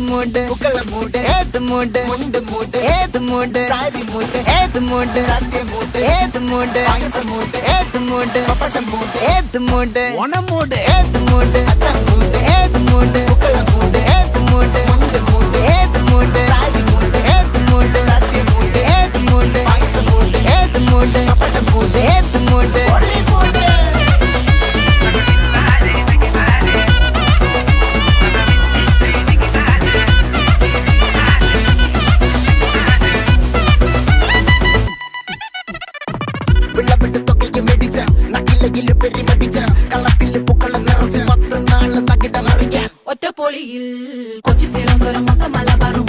மூடு புக்கல மூடு ஏத்து மூடு முண்டு மூடு ஏத்து மூடு சாரி மூடு ஏத்து மூடு சத்திய மூடு ஏத்து மூடு பாயச மூடு ஏத்து மூடு பப்பட்ட மூடு ஏத்து மூடு ஒன மூடு ஏத்து மூடு அத்த மூடு ஏத்து மூடு புக்கல மூடு ஏத்து மூடு முண்டு மூடு ஏத்து மூடு சாரி மூடு ஏத்து மூடு சத்திய மூடு ஏத்து மூடு பாயச மூடு ஏத்து மூடு பப்பட்ட மூடு ஏத்து மூடு ஒளி மூடு വിളവിട്ട് തൊക്കയ്ക്ക് മെടിച്ച നക്കിലകില് പെരിമടിച്ച കളത്തില് പൂക്കള നിറച്ച് 10 നാള് നകിട മറിക്കാൻ ഒറ്റപ്പൊളിയിൽ കൊച്ചി തിരുവനന്തപുരം മൊത്തം മലബാറും